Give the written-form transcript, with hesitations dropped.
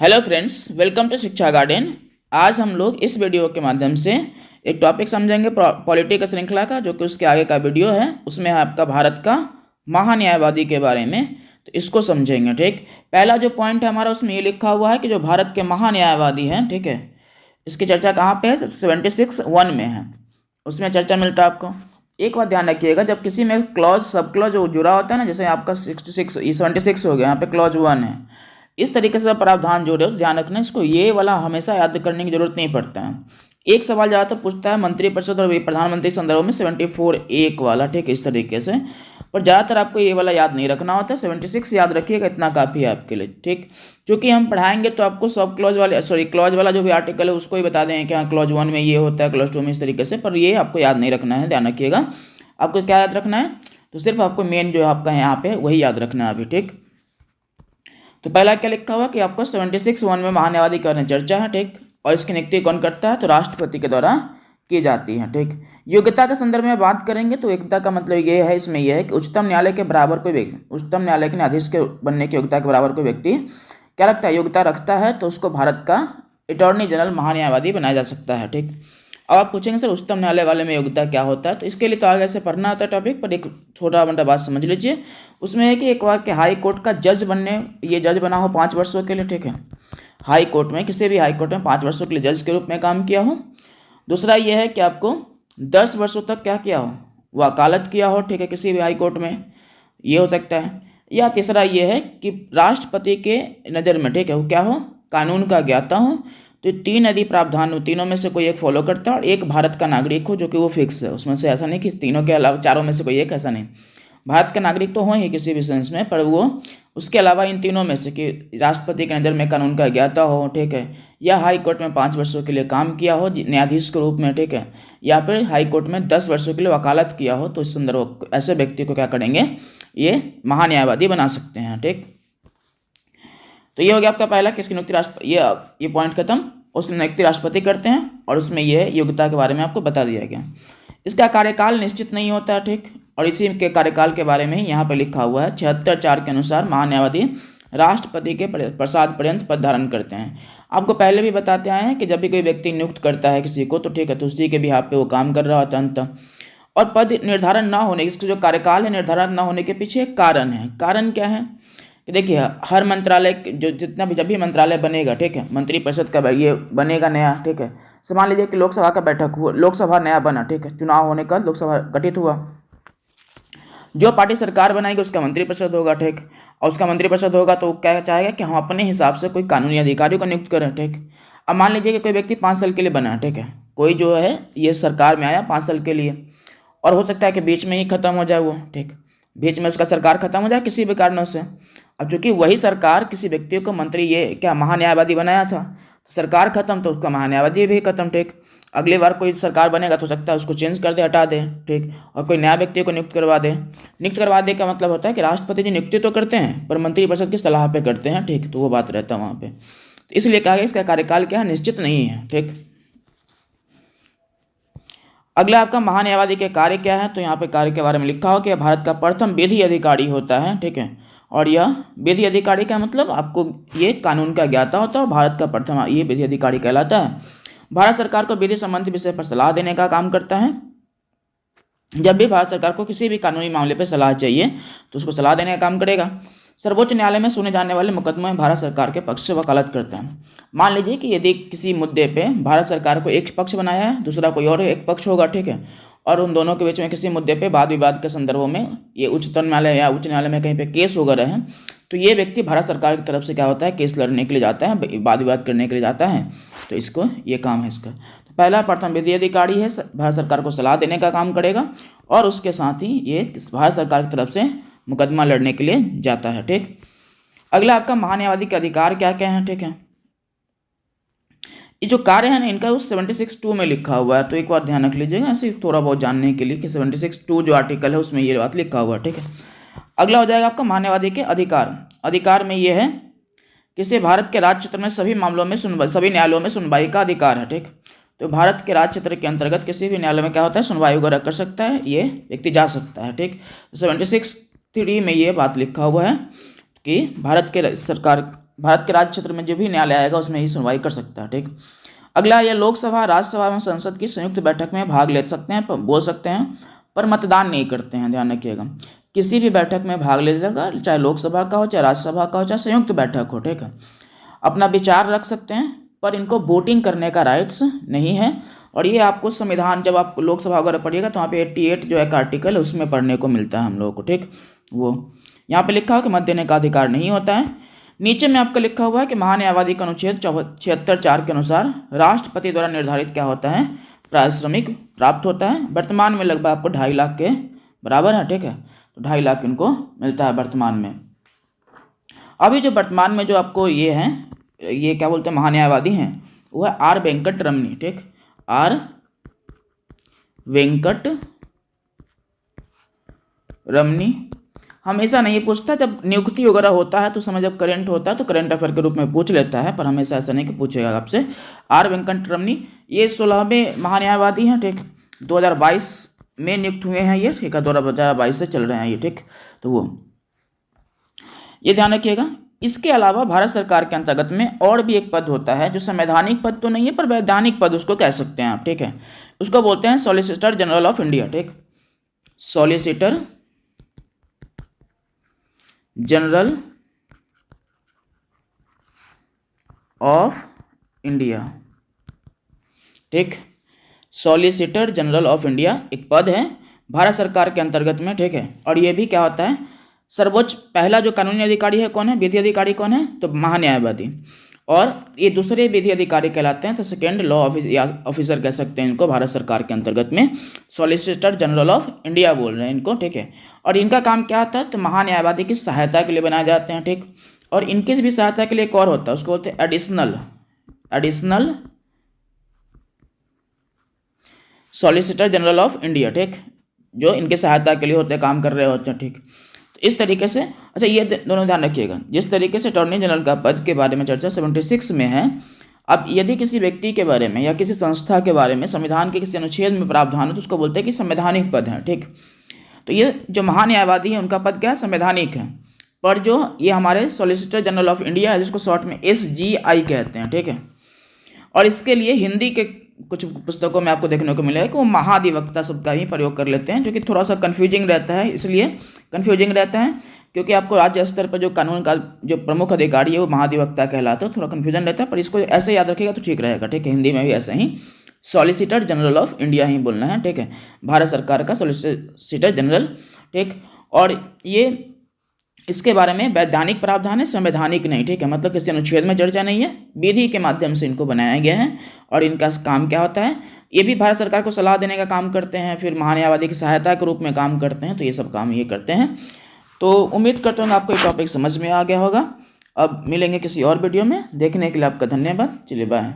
Hello friends, welcome to शिक्षा garden. आज हम लोग इस वीडियो के माध्यम से एक टॉपिक समझेंगे पॉलिटी का श्रृंखला का, जो कि उसके आगे का वीडियो है। उसमें है आपका भारत का महान्यायवादी के बारे में, तो इसको समझेंगे। ठीक, पहला जो पॉइंट है हमारा, उसमें ये लिखा हुआ है कि जो भारत के महान्यायवादी हैं, ठीक है, इसकी चर्चा कहाँ पे है? 76(1) में है, उसमें चर्चा मिलता है आपको। एक बात ध्यान रखिएगा, जब किसी में क्लॉज सब क्लॉज जुड़ा होता है ना, जैसे आपका 76 हो गया, यहाँ पे क्लॉज 1 है, इस तरीके से प्रावधान जोड़े हो, ध्यान रखना इसको। ये वाला हमेशा याद करने की जरूरत नहीं पड़ता है। एक सवाल ज़्यादातर पूछता है मंत्रिपरिषद और प्रधानमंत्री के संदर्भ में 74(1) वाला, ठीक है, इस तरीके से। पर ज़्यादातर आपको ये वाला याद नहीं रखना होता है, 76 याद रखिएगा, इतना काफ़ी है आपके लिए। ठीक, क्योंकि हम पढ़ाएंगे तो आपको सब क्लॉज वाले क्लॉज वाला जो भी आर्टिकल है उसको ही बता देंगे कि हाँ क्लॉज 1 में ये होता है, क्लॉज 2 में इस तरीके से। पर ये आपको याद नहीं रखना है, ध्यान रखिएगा। आपको क्या याद रखना है? तो सिर्फ आपको मेन जो आपका यहाँ पे वही याद रखना है अभी। ठीक, तो पहला क्या लिखा हुआ कि आपको 76(1) में महान्यायवादी के बारे में चर्चा है। ठीक, और इसकी नियुक्ति कौन करता है? तो राष्ट्रपति के द्वारा की जाती है। ठीक, योग्यता के संदर्भ में बात करेंगे तो योग्यता का मतलब ये है, इसमें यह है कि उच्चतम न्यायालय के बराबर कोई व्यक्ति, उच्चतम न्यायालय के न्यायाधीश के बनने की योग्यता के बराबर कोई व्यक्ति क्या रखता है? योग्यता रखता है, तो उसको भारत का अटॉर्नी जनरल महान्यायवादी बनाया जा सकता है। ठीक, अब आप पूछेंगे सर उच्चतम न्यायालय वाले में योग्यता क्या होता है? तो इसके लिए तो आगे से पढ़ना होता है टॉपिक, पर एक छोटा मोटा बात समझ लीजिए। उसमें है कि एक बार के हाई कोर्ट का जज बनने, ये जज बना हो 5 वर्षों के लिए। ठीक है, हाई कोर्ट में, किसी भी हाई कोर्ट में 5 वर्षों के लिए जज के रूप में काम किया हो। दूसरा ये है कि आपको 10 वर्षों तक क्या किया हो? वकालत किया हो। ठीक है, किसी भी हाई कोर्ट में ये हो सकता है। या तीसरा ये है कि राष्ट्रपति के नज़र में, ठीक है, वो क्या हो? कानून का ज्ञाता हो। तो तीन यदि प्रावधान हो, तीनों में से कोई एक फॉलो करता है, और एक भारत का नागरिक हो, जो कि वो फिक्स है उसमें से। ऐसा नहीं कि तीनों के अलावा चारों में से कोई एक, ऐसा नहीं। भारत का नागरिक तो हो ही किसी भी सेंस में, पर वो उसके अलावा इन तीनों में से कि राष्ट्रपति के नज़र में कानून का ज्ञाता हो, ठीक है, या हाई कोर्ट में 5 वर्षों के लिए काम किया हो न्यायाधीश के रूप में, ठीक है, या फिर हाई कोर्ट में 10 वर्षों के लिए वकालत किया हो, तो इस संदर्भ ऐसे व्यक्ति को क्या करेंगे? ये महान्यायवादी बना सकते हैं। ठीक, तो ये हो गया आपका पहला, किसकी नियुक्ति राष्ट्रपति, ये पॉइंट खत्म। उसमें नियुक्ति राष्ट्रपति करते हैं, और उसमें ये योग्यता के बारे में आपको बता दिया गया। इसका कार्यकाल निश्चित नहीं होता है। ठीक, और इसी के कार्यकाल के बारे में ही यहाँ पर लिखा हुआ है। 76(4) के अनुसार महान्यायवादी राष्ट्रपति के प्रसाद पर्यंत पद धारण करते हैं। आपको पहले भी बताते आए हैं कि जब भी कोई व्यक्ति नियुक्त करता है किसी को, तो ठीक है, तो उसी के बिहाफ पे वो काम कर रहा होता है अंत। और पद निर्धारण ना होने, इसका जो कार्यकाल है निर्धारण ना होने के पीछे एक कारण है। कारण क्या है कि देखिए, हर मंत्रालय जो जितना भी, जब भी मंत्रालय बनेगा, ठीक है, मंत्रिपरिषद का ये बनेगा नया, ठीक है, मान लीजिए कि लोकसभा का बैठक हुआ, लोकसभा नया बना, ठीक है, चुनाव होने का लोकसभा गठित हुआ, जो पार्टी सरकार बनाएगी उसका मंत्रिपरिषद होगा। ठीक, और उसका मंत्रिपरिषद होगा तो क्या चाहेगा कि हम अपने हिसाब से कोई कानूनी अधिकारी को नियुक्त करें। ठीक, अब मान लीजिए कि कोई व्यक्ति 5 साल के लिए बना, ठीक है, कोई जो है ये सरकार में आया 5 साल के लिए, और हो सकता है कि बीच में ही खत्म हो जाए वो। ठीक, बीच में उसका सरकार खत्म हो जाए किसी भी कारणों से। अब चूंकि वही सरकार किसी व्यक्ति को मंत्री, ये क्या महान्यायवादी बनाया था, तो सरकार खत्म तो उसका महान्यायवादी भी खत्म। ठीक, अगली बार कोई सरकार बनेगा तो सकता है उसको चेंज कर दे, हटा दे। ठीक, और कोई नया व्यक्ति को नियुक्त करवा दे। नियुक्त करवा दे का मतलब होता है कि राष्ट्रपति जी नियुक्ति तो करते हैं, पर मंत्रिपरिषद की सलाह पे करते हैं। ठीक, तो वो बात रहता है वहाँ पे। तो इसलिए कहा गया इसका कार्यकाल क्या है? निश्चित नहीं है। ठीक, अगला आपका महान्यायवादी के कार्य क्या है? तो यहाँ पे कार्य के बारे में लिखा हो कि भारत का प्रथम विधि अधिकारी होता है। ठीक है, और यह विधि अधिकारी का मतलब आपको ये कानून का ज्ञाता होता है, और भारत का प्रथम ये विधि अधिकारी कहलाता है। भारत सरकार को विधि संबंधी विषय पर सलाह देने का काम करता है। जब भी भारत सरकार को किसी भी कानूनी मामले पर सलाह चाहिए तो उसको सलाह देने का काम करेगा। सर्वोच्च न्यायालय में सुने जाने वाले मुकदमे में भारत सरकार के पक्ष से वकालत करता है। मान लीजिए कि यदि किसी मुद्दे पे भारत सरकार को एक पक्ष बनाया है, दूसरा कोई और एक पक्ष होगा, ठीक है, और उन दोनों के बीच में किसी मुद्दे पे वाद विवाद के संदर्भों में ये उच्चतम न्यायालय या उच्च न्यायालय में कहीं पे केस वगैरह है, तो ये व्यक्ति भारत सरकार की तरफ से क्या होता है? केस लड़ने के लिए जाता है, वाद विवाद करने के लिए जाता है। तो इसको ये काम है इसका। तो पहला प्रथम विधि अधिकारी है, भारत सरकार को सलाह देने का काम करेगा, और उसके साथ ही ये भारत सरकार की तरफ से मुकदमा लड़ने के लिए जाता है। ठीक, अगला आपका महान्यायवादी के अधिकार क्या क्या है? ठीक है, ये जो कार्य है ना इनका उस 76(2) में लिखा हुआ है, तो एक बार ध्यान रख लीजिएगा ऐसे थोड़ा बहुत जानने के लिए कि 76(2) जो आर्टिकल है उसमें ये बात लिखा हुआ है। ठीक है, अगला हो जाएगा आपका महान्यायवादी के अधिकार। अधिकार में ये है कि इसे भारत के राज्य क्षेत्र में सभी मामलों में सभी न्यायालयों में सुनवाई का अधिकार है। ठीक, तो भारत के राज्य क्षेत्र के अंतर्गत किसी भी न्यायालय में क्या होता है? सुनवाई वगैरह कर सकता है, ये व्यक्ति जा सकता है। ठीक, 76(3) में ये बात लिखा हुआ है कि भारत के राज्य क्षेत्र में जो भी न्यायालय आएगा उसमें ही सुनवाई कर सकता है। ठीक, अगला, ये लोकसभा, राज्यसभा एवं संसद की संयुक्त बैठक में भाग ले सकते हैं, बोल सकते हैं, पर मतदान नहीं करते हैं। ध्यान रखिएगा, किसी भी बैठक में भाग ले सकेगा, चाहे लोकसभा का हो, चाहे राज्यसभा का हो, चाहे संयुक्त बैठक हो। ठीक है, अपना विचार रख सकते हैं, पर इनको वोटिंग करने का राइट्स नहीं है। और ये आपको संविधान, जब आप लोकसभा वगैरह पढ़िएगा तो वहाँ पे 88 जो एक आर्टिकल है उसमें पढ़ने को मिलता है हम लोगों को। ठीक, वो यहाँ पे लिखा हो कि मत देने का अधिकार नहीं होता है। नीचे में आपका लिखा हुआ है कि महान्यायवादी का अनुच्छेद 76(4) के अनुसार राष्ट्रपति द्वारा निर्धारित क्या होता है, पारिश्रमिक प्राप्त होता है। वर्तमान में लगभग आपको 2.5 लाख के बराबर है। ठीक है, तो 2.5 लाख इनको मिलता है वर्तमान में। अभी जो वर्तमान में जो आपको ये है, ये क्या बोलते हैं, महान्यायवादी हैं, वो है आर वेंकट रमनी। ठीक, आर वेंकट रमनी। हमेशा नहीं पूछता, जब नियुक्ति वगैरह होता है तो समय जब करंट होता है तो करंट अफेयर के रूप में पूछ लेता है, पर हमेशा ऐसा नहीं कि पूछेगा आपसे। आर वेंकट रमनी ये 16वें महान्यायवादी हैं। ठीक, 2022 में नियुक्त हुए हैं ये। ठीक है, 2022 से चल रहे हैं ये। ठीक, तो वो ये ध्यान रखिएगा। इसके अलावा भारत सरकार के अंतर्गत में और भी एक पद होता है जो संवैधानिक पद तो नहीं है पर वैधानिक पद उसको कह सकते हैं आप। ठीक है, उसको बोलते हैं सॉलिसिटर जनरल ऑफ इंडिया। ठीक, सॉलिसिटर जनरल ऑफ इंडिया। ठीक, सॉलिसिटर जनरल ऑफ इंडिया एक पद है भारत सरकार के अंतर्गत में। ठीक है, और ये भी क्या होता है, सर्वोच्च पहला जो कानूनी अधिकारी है कौन है, विधि अधिकारी कौन है, तो महान्यायवादी। और ये दूसरे विधि अधिकारी कहलाते हैं, तो सेकेंड लॉ ऑफिसर कह सकते हैं इनको भारत सरकार के अंतर्गत में। सॉलिसिटर जनरल ऑफ इंडिया बोल रहे हैं इनको। ठीक है, और इनका काम क्या होता है, तो महान्यायवादी की सहायता के लिए बनाए जाते हैं। ठीक, और इनकी भी सहायता के लिए एक और होता है, उसको बोलते हैं additional solicitor general of India. ठीक, जो इनके सहायता के लिए होते हैं, काम कर रहे होते हैं। ठीक, तो इस तरीके से, अच्छा ये दोनों ध्यान रखिएगा, जिस तरीके से अटॉर्नी जनरल का पद के बारे में चर्चा 76 में है। अब यदि किसी व्यक्ति के बारे में या किसी संस्था के बारे में संविधान के किसी अनुच्छेद में प्रावधान है तो उसको बोलते हैं कि संवैधानिक पद है। ठीक, तो ये जो महान्यायवादी है उनका पद क्या है, संवैधानिक है। पर जो ये हमारे सॉलिसिटर जनरल ऑफ इंडिया है, जिसको शॉर्ट में SGI कहते हैं। ठीक है, और इसके लिए हिंदी के कुछ पुस्तकों में आपको देखने को मिलेगा कि वो महाधिवक्ता शब्द का ही प्रयोग कर लेते हैं, जो कि थोड़ा सा कन्फ्यूजिंग रहता है। इसलिए कन्फ्यूजिंग रहता है क्योंकि आपको राज्य स्तर पर जो कानून का जो प्रमुख अधिकारी है वो महाधिवक्ता कहलाता है, थोड़ा कन्फ्यूजन रहता है, पर इसको ऐसे याद रखिएगा तो ठीक रहेगा। ठीक है, हिंदी में भी ऐसे ही सॉलिसिटर जनरल ऑफ इंडिया ही बोलना है। ठीक है, भारत सरकार का सॉलिसिटर जनरल। ठीक, और ये इसके बारे में वैधानिक प्रावधान है, संवैधानिक नहीं। ठीक है, मतलब किसी अनुच्छेद में चर्चा नहीं है, विधि के माध्यम से इनको बनाया गया है। और इनका काम क्या होता है, ये भी भारत सरकार को सलाह देने का काम करते हैं, फिर महान्यायवादी की सहायता के रूप में काम करते हैं। तो ये सब काम ये करते हैं। तो उम्मीद करता हूँ आपको ये टॉपिक समझ में आ गया होगा। अब मिलेंगे किसी और वीडियो में, देखने के लिए आपका धन्यवाद। चलिए बाय।